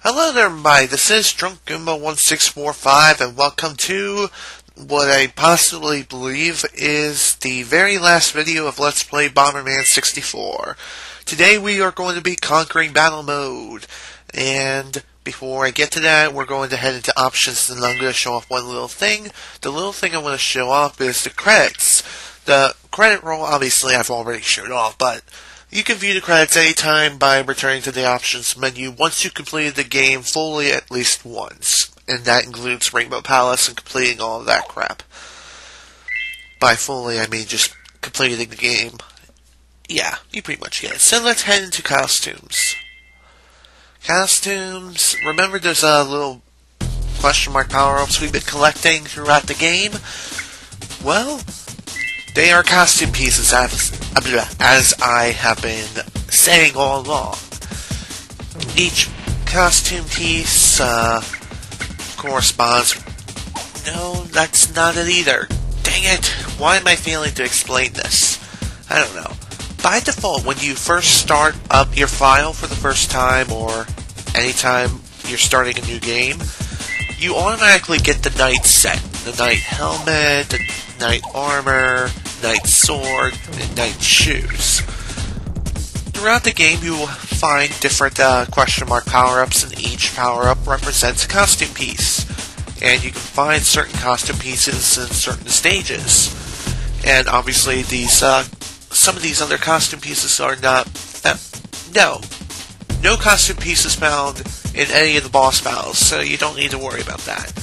Hello there, everybody. This is DrunkGoomba1645, and welcome to what I possibly believe is the very last video of Let's Play Bomberman 64. Today we are going to be conquering battle mode, and before I get to that, we're going to head into options, and I'm going to show off one little thing. The little thing I want to show off is the credits. The credit roll, obviously, I've already showed off, but you can view the credits anytime by returning to the options menu once you completed the game fully at least once. And that includes Rainbow Palace and completing all of that crap. By fully, I mean just completing the game. Yeah, you pretty much get it. So let's head into costumes. Costumes, remember those little question mark power-ups we've been collecting throughout the game? Well, they are costume pieces, as I have been saying all along. Each costume piece corresponds... No, that's not it either. Dang it, why am I failing to explain this? I don't know. By default, when you first start up your file for the first time, or anytime you're starting a new game, you automatically get the knight set. The knight helmet, the knight armor, knight sword, and knight shoes. Throughout the game, you will find different question mark power-ups, and each power-up represents a costume piece. And you can find certain costume pieces in certain stages. And obviously, these some of these other costume pieces are not... No costume pieces found in any of the boss battles, so you don't need to worry about that.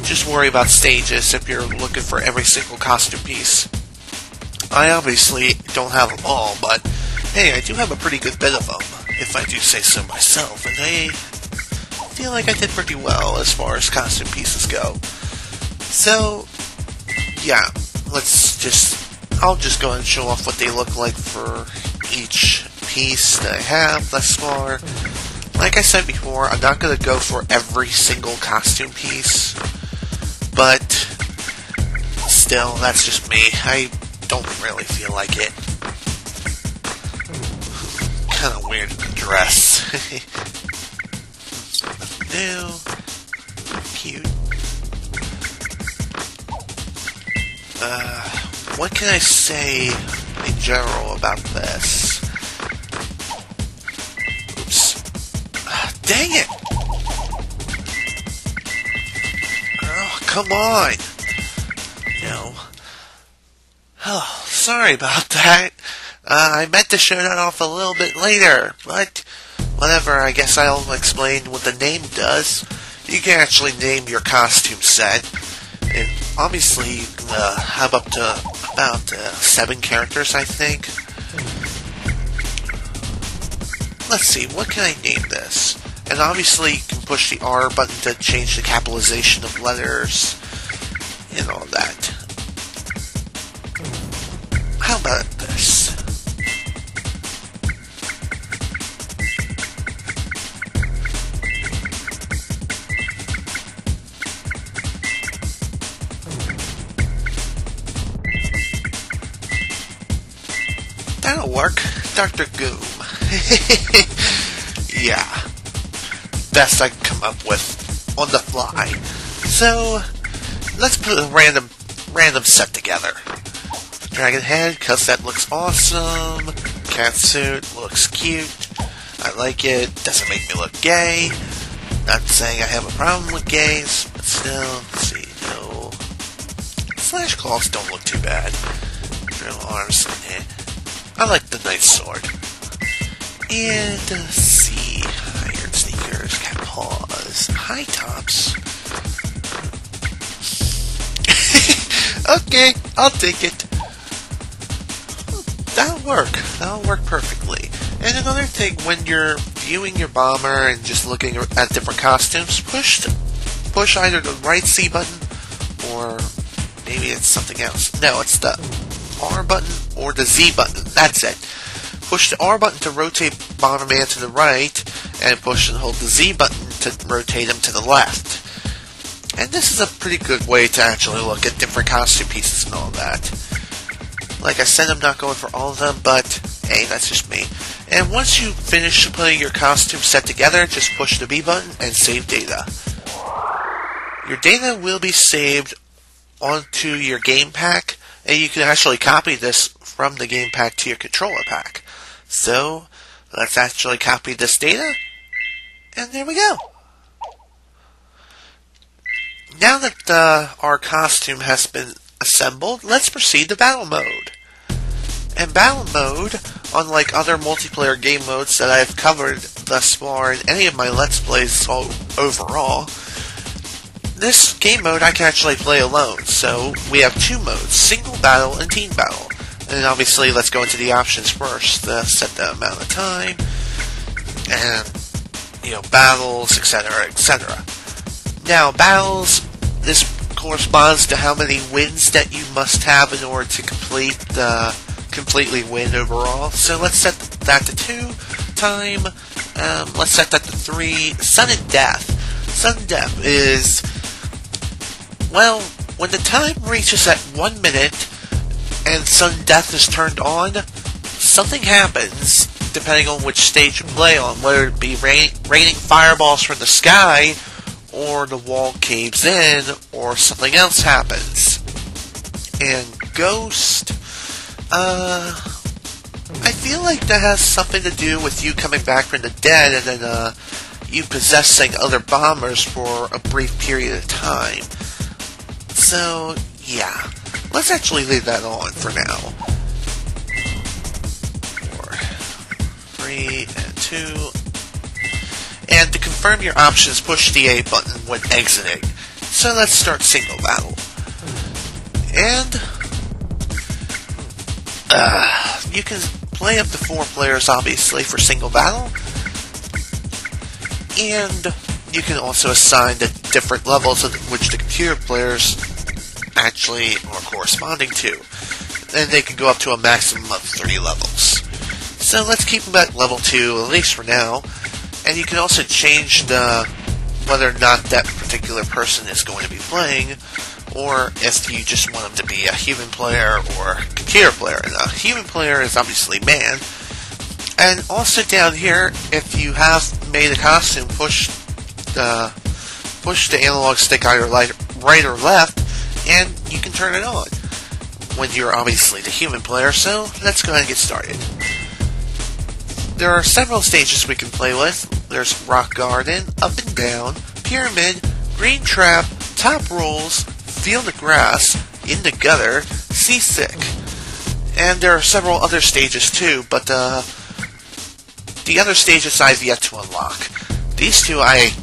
Just worry about stages if you're looking for every single costume piece. I obviously don't have them all, but hey, I do have a pretty good bit of them, if I do say so myself, and I feel like I did pretty well as far as costume pieces go. So, yeah, I'll just go ahead and show off what they look like for each piece that I have thus far. Like I said before, I'm not going to go for every single costume piece, but still, that's just me. I don't really feel like it. Kind of weird dress. New. Cute. What can I say in general about this? Oops. Dang it! Oh, come on! No. Oh, sorry about that. I meant to show that off a little bit later, but whatever, I guess I'll explain what the name does. You can actually name your costume set, and obviously you can have up to about 7 characters, I think. Let's see, what can I name this? And obviously you can push the R button to change the capitalization of letters, and all that. How about this? That'll work. Dr. Goom. Yeah. Best I can come up with on the fly. So, let's put a random set together. Dragon head, because that looks awesome. Catsuit looks cute. I like it. Doesn't make me look gay. Not saying I have a problem with gays, but still, let's see, no. Slash claws don't look too bad. Drill arms, I like the nice sword. And, let's see, iron sneakers, cat paws, high tops. Okay, I'll take it. That'll work perfectly. And another thing, when you're viewing your bomber and just looking at different costumes, push either the right C button, or maybe it's something else. No, it's the R button or the Z button. That's it. Push the R button to rotate Bomberman to the right, and push and hold the Z button to rotate him to the left. And this is a pretty good way to actually look at different costume pieces and all that. Like I said, I'm not going for all of them, but hey, that's just me. And once you finish putting your costume set together, just push the B button and save data. Your data will be saved onto your game pack, and you can actually copy this from the game pack to your controller pack. So, let's actually copy this data, and there we go. Now that our costume has been assembled, let's proceed to battle mode. In battle mode, unlike other multiplayer game modes that I've covered thus far in any of my Let's Plays overall, this game mode I can actually play alone. So we have two modes, single battle and team battle. And obviously let's go into the options first, set the amount of time, and battles, etc., etc. Now battles, this corresponds to how many wins that you must have in order to completely win overall. So let's set that to 2. Time, let's set that to 3. Sudden death. Sudden death is, well, when the time reaches at 1 minute and sudden death is turned on, something happens depending on which stage you play on, whether it be raining fireballs from the sky, or the wall caves in, or something else happens. And Ghost, I feel like that has something to do with you coming back from the dead and then you possessing other bombers for a brief period of time. So, yeah. Let's actually leave that on for now. 4, 3, and 2. And to confirm your options, push the A button when exiting. So let's start single battle. And you can play up to 4 players, obviously, for single battle. And you can also assign the different levels of which the computer players actually are corresponding to. And they can go up to a maximum of 3 levels. So let's keep them at level 2, at least for now. And you can also change whether or not that particular person is going to be playing, or if you just want them to be a human player or a computer player. And a human player is obviously man. And also down here, if you have made a costume, push the analog stick either right or left, and you can turn it on when you're obviously the human player. So let's go ahead and get started. There are several stages we can play with. There's Rock Garden, Up and Down, Pyramid, Green Trap, Top Rolls, Field of Grass, In the Gutter, Seasick. And there are several other stages too, but the other stages I've yet to unlock. These two, I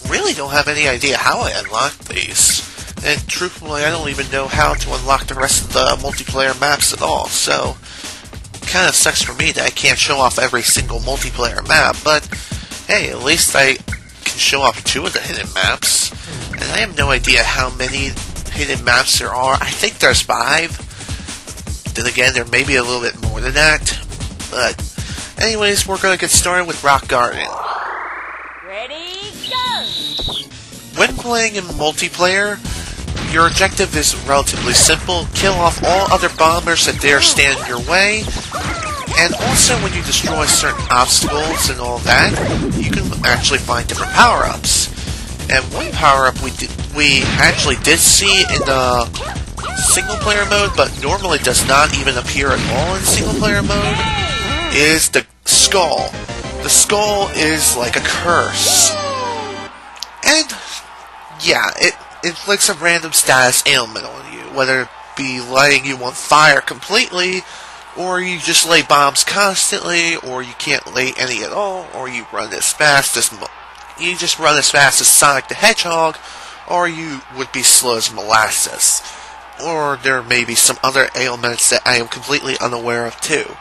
really don't have any idea how I unlocked these. And truthfully, I don't even know how to unlock the rest of the multiplayer maps at all, so kind of sucks for me that I can't show off every single multiplayer map, but hey, at least I can show off 2 of the hidden maps. And I have no idea how many hidden maps there are. I think there's 5. Then again, there may be a little bit more than that. But anyways, we're going to get started with Rock Garden. Ready, go! When playing in multiplayer, your objective is relatively simple. Kill off all other bombers that dare stand in your way. And also, when you destroy certain obstacles and all that, you can actually find different power-ups. And one power-up we actually did see in the single-player mode, but normally does not even appear at all in single-player mode, is the skull. The skull is like a curse. And, yeah, it inflicts a random status ailment on you, whether it be lighting you on fire completely, or you just lay bombs constantly, or you can't lay any at all, or you run as fast as Sonic the Hedgehog, or you would be slow as molasses. Or there may be some other ailments that I am completely unaware of too.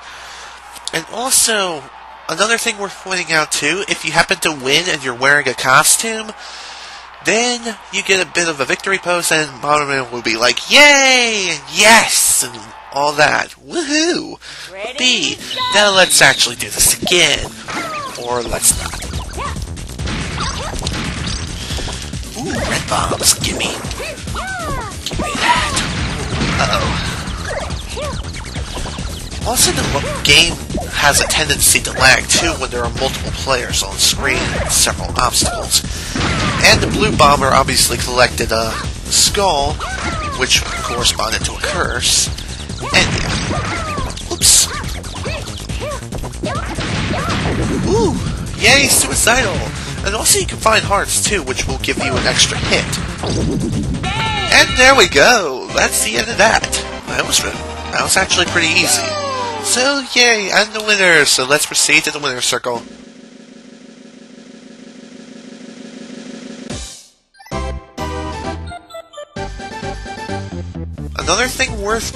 And also, another thing worth pointing out too, if you happen to win and you're wearing a costume, then you get a bit of a victory pose and Bomberman will be like, yay! And yes! And all that. Woohoo! Ready, Now let's actually do this again. Or let's not. Ooh, red bombs. Gimme. Gimme that. Uh-oh. Also, the game has a tendency to lag too when there are multiple players on screen and several obstacles. And the blue bomber obviously collected a skull, which corresponded to a curse. And yeah. Oops. Ooh! Yay, suicidal! And also you can find hearts too, which will give you an extra hit. And there we go! That's the end of that. That was actually pretty easy. So, yay, I'm the winner! So let's proceed to the winner's circle. Another thing worth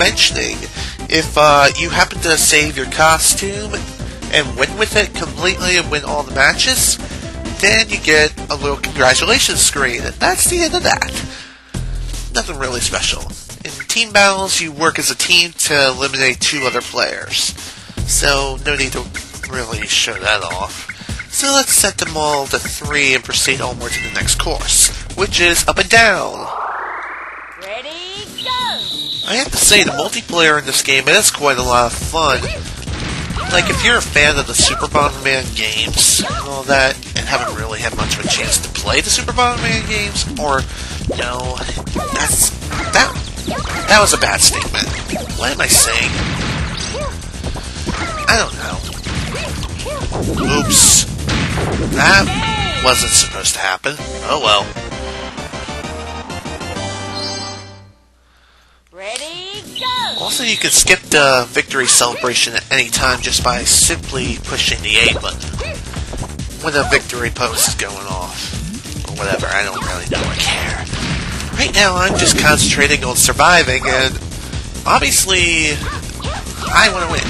mentioning, if you happen to save your costume and win with it completely and win all the matches, then you get a little congratulations screen, and that's the end of that. Nothing really special. In team battles, you work as a team to eliminate 2 other players, so no need to really show that off. So let's set them all to 3 and proceed onward to the next course, which is up and down. Ready, go! I have to say, the multiplayer in this game is quite a lot of fun. Like, if you're a fan of the Super Bomberman games and all that, and haven't really had much of a chance to play the Super Bomberman games, or, no, that was a bad statement. What am I saying? I don't know. Oops. That wasn't supposed to happen. Oh well. Ready, go! Also, you can skip the victory celebration at any time just by simply pushing the A button when a victory pose is going off. Or whatever, I don't really know or care. Right now, I'm just concentrating on surviving, and obviously, I want to win.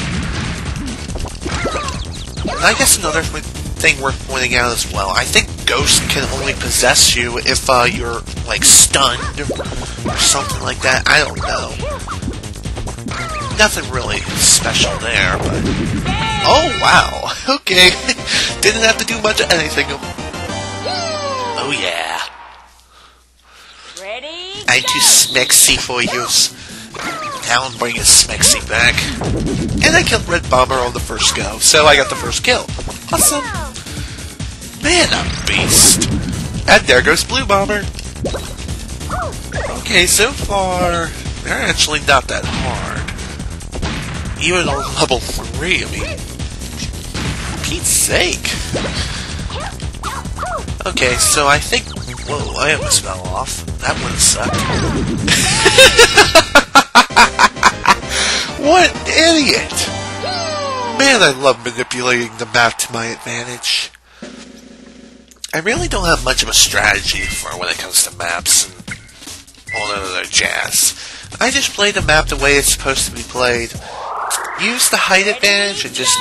And I guess another thing worth pointing out as well, I think Ghost can only possess you if you're, like, stunned or something like that. I don't know. Nothing really special there, but... Oh, wow! Okay. Didn't have to do much of anything. Oh, yeah. Ready, I'm too smexy for you. Now I'm bringing Smexy back. And I killed Red Bomber on the first go, so I got the first kill. Awesome. Man, I'm a beast. And there goes Blue Bomber. Okay, so far, they're actually not that hard. Even on level 3, I mean, Pete's sake. Okay, so I think... Whoa, I almost fell off. That would have sucked. What an idiot! Man, I love manipulating the map to my advantage. I really don't have much of a strategy for when it comes to maps and all that other jazz. I just play the map the way it's supposed to be played. Use the height advantage and just,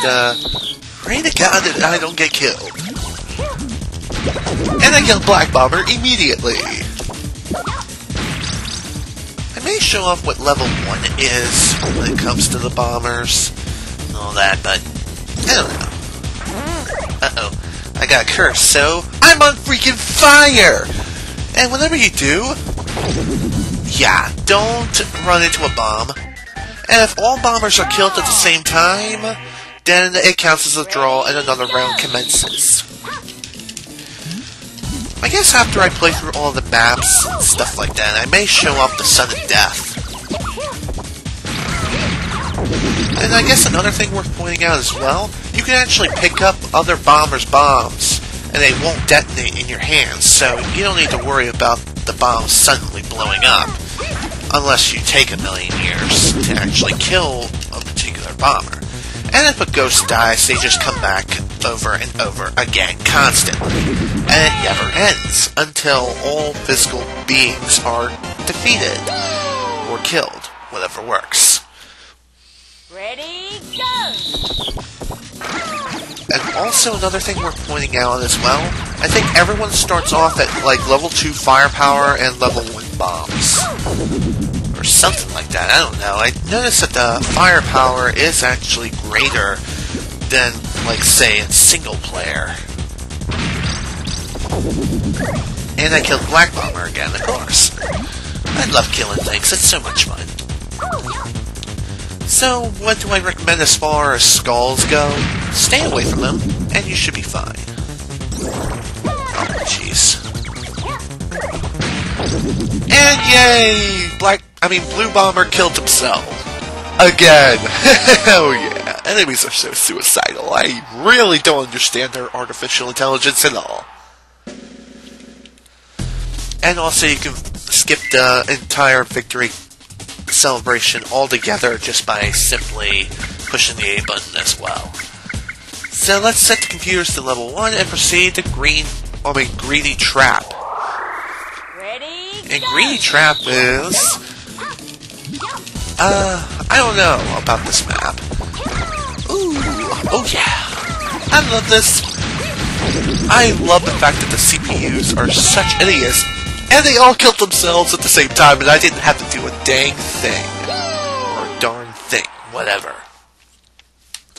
pray to God that I don't get killed. And I killed Black Bomber immediately. I may show off what level 1 is when it comes to the bombers and all that, but I don't know. Uh-oh. I got a curse, so I'm on freaking fire! And whenever you do, yeah, don't run into a bomb. And if all bombers are killed at the same time, then it counts as a draw and another round commences. I guess after I play through all the maps and stuff like that, I may show off the Sudden Death. And I guess another thing worth pointing out as well, you can actually pick up other bombers' bombs, and they won't detonate in your hands, so you don't need to worry about the bombs suddenly blowing up, unless you take a million years to actually kill a particular bomber. And if a ghost dies, they just come back over and over again, constantly. And it never ends, until all physical beings are defeated, or killed, whatever works. ready, go! And also another thing worth pointing out as well, I think everyone starts off at like level 2 firepower and level 1 bombs. Or something like that, I don't know. I noticed that the firepower is actually greater than, like, say, in single player. And I killed Black Bomber again, of course. I love killing things, it's so much fun. So, what do I recommend as far as skulls go? Stay away from them, and you should be fine. Oh, jeez. And yay! Blue Bomber killed himself. Again! Oh yeah, enemies are so suicidal. I really don't understand their artificial intelligence at all. And also you can skip the entire victory celebration altogether just by simply pushing the A button as well. So let's set the computers to level 1 and proceed to Greedy Trap. Ready, And go. Greedy Trap is... I don't know about this map. Ooh, oh yeah. I love this. I love the fact that the CPUs are such idiots, and they all killed themselves at the same time, and I didn't have to do a dang thing. Or a darn thing, whatever.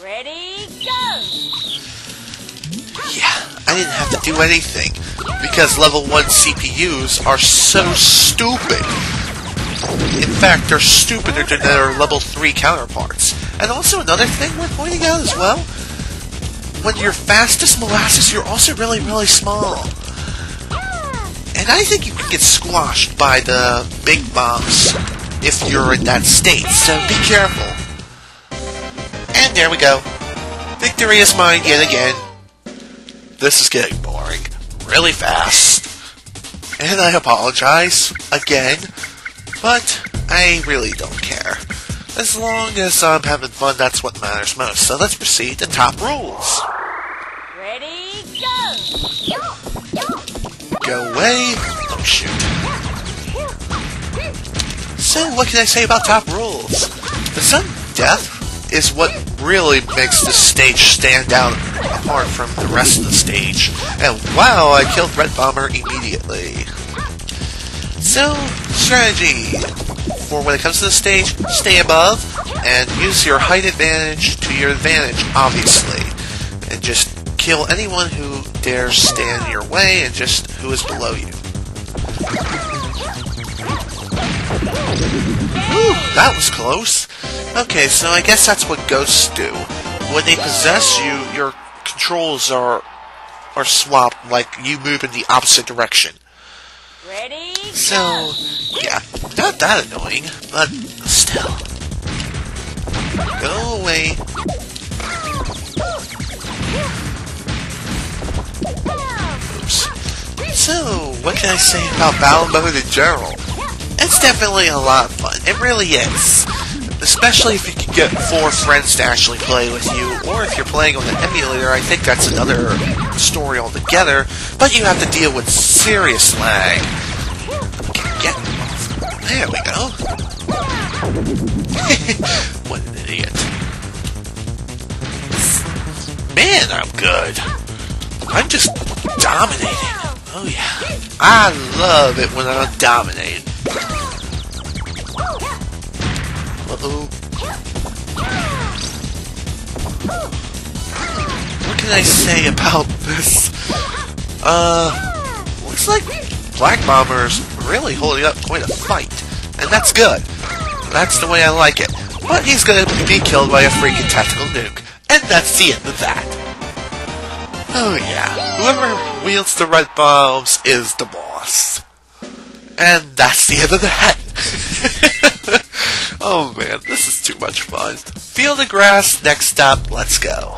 Ready, go. Yeah, I didn't have to do anything, because level 1 CPUs are so stupid. In fact, they're stupider than their level 3 counterparts. And also another thing we're pointing out as well, when you're fastest molasses, you're also really, really small. And I think you can get squashed by the big bombs if you're in that state, so be careful. And there we go. Victory is mine yet again. This is getting boring really fast. And I apologize again, but I really don't care. As long as I'm having fun, that's what matters most. So let's proceed to top rules. Ready, go. Go away. Oh, shoot. So, what can I say about top rules? The sudden death is what really makes this stage stand out apart from the rest of the stage. And wow, I killed Red Bomber immediately. So, strategy. For when it comes to the stage, stay above and use your height advantage to your advantage, obviously. And just kill anyone who dares stand in your way and just who is below you. Whew, that was close. Okay, so I guess that's what ghosts do. When they possess you, your controls are swapped, like you move in the opposite direction. Ready, So, go. yeah, not that annoying, but still. Go away. Oops. So, what can I say about Battle Mode in general? It's definitely a lot of fun. It really is. Especially if you can get 4 friends to actually play with you, or if you're playing on an emulator, I think that's another story altogether, but you have to deal with serious lag. There we go. What an idiot. Man, I'm good. I'm just dominating. Oh yeah. I love it when I'm dominating. Uh-oh. What can I say about this? Looks like Black Bomber's really holding up quite a fight. And that's good. That's the way I like it. But he's gonna be killed by a freaking tactical nuke. And that's the end of that. Oh yeah. Whoever wields the red bombs is the boss. And that's the end of that. Oh man, this is too much fun. Feel the grass, next stop, let's go.